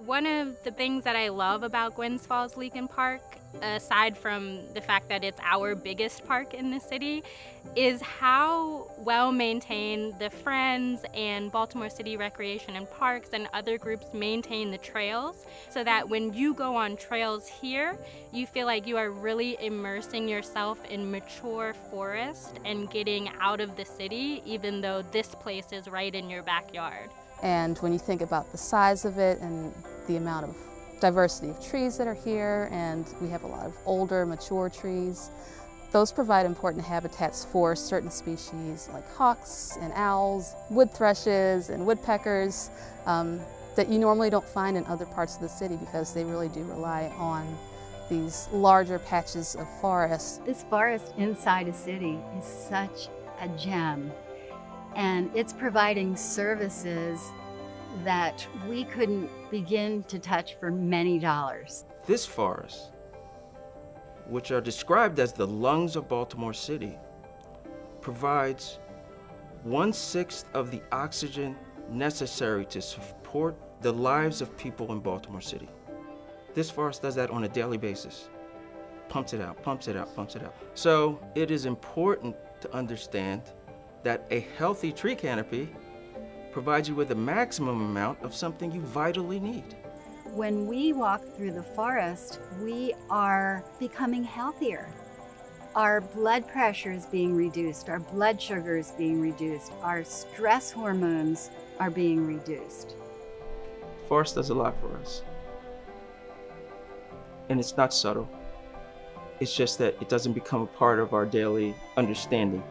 One of the things that I love about Gwynns Falls Leakin Park, aside from the fact that it's our biggest park in the city, is how well maintained the Friends and Baltimore City Recreation and Parks and other groups maintain the trails, so that when you go on trails here, you feel like you are really immersing yourself in mature forest and getting out of the city, even though this place is right in your backyard. And when you think about the size of it and the amount of diversity of trees that are here, and we have a lot of older, mature trees, those provide important habitats for certain species like hawks and owls, wood thrushes and woodpeckers that you normally don't find in other parts of the city because they really do rely on these larger patches of forest. This forest inside a city is such a gem, and it's providing services that we couldn't begin to touch for many dollars. This forest, which are described as the lungs of Baltimore City, provides 1/6 of the oxygen necessary to support the lives of people in Baltimore City. This forest does that on a daily basis. Pumps it out, pumps it out, pumps it out. So it is important to understand that a healthy tree canopy provides you with the maximum amount of something you vitally need. When we walk through the forest, we are becoming healthier. Our blood pressure is being reduced, our blood sugar is being reduced, our stress hormones are being reduced. Forest does a lot for us. And it's not subtle. It's just that it doesn't become a part of our daily understanding.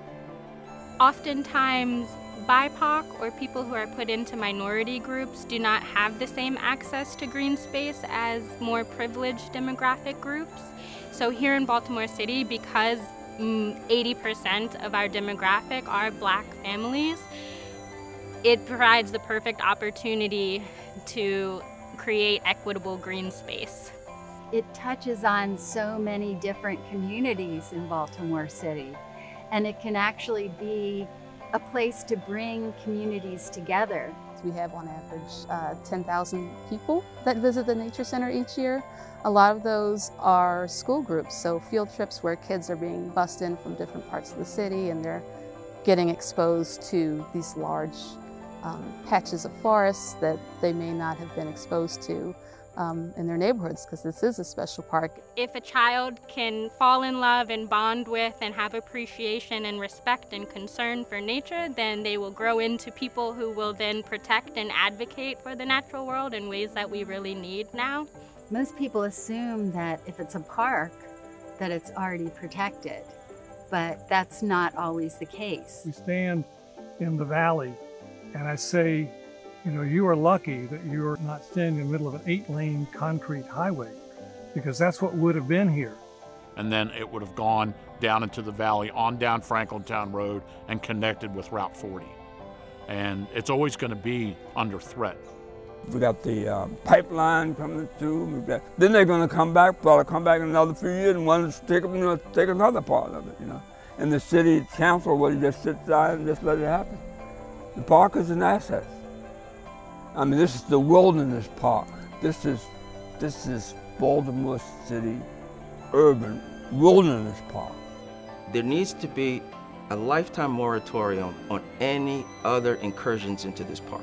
Oftentimes, BIPOC or people who are put into minority groups do not have the same access to green space as more privileged demographic groups. So here in Baltimore City, because 80% of our demographic are Black families, it provides the perfect opportunity to create equitable green space. It touches on so many different communities in Baltimore City, and it can actually be a place to bring communities together. We have on average 10,000 people that visit the Nature Center each year. A lot of those are school groups, so field trips where kids are being bussed in from different parts of the city and they're getting exposed to these large patches of forests that they may not have been exposed to in their neighborhoods, because this is a special park. If a child can fall in love and bond with and have appreciation and respect and concern for nature, then they will grow into people who will then protect and advocate for the natural world in ways that we really need now. Most people assume that if it's a park, that it's already protected, but that's not always the case. We stand in the valley and I say, you know, you are lucky that you're not standing in the middle of an 8-lane concrete highway, because that's what would have been here. And then it would have gone down into the valley on down Franklintown Road and connected with Route 40. And it's always going to be under threat. We got the pipeline coming through. Then they're going to come back, probably come back in another few years and want to take another part of it, you know. And the city council will just sit down and just let it happen. The park is an asset. I mean, this is the wilderness park. This is Baltimore City urban wilderness park. There needs to be a lifetime moratorium on any other incursions into this park.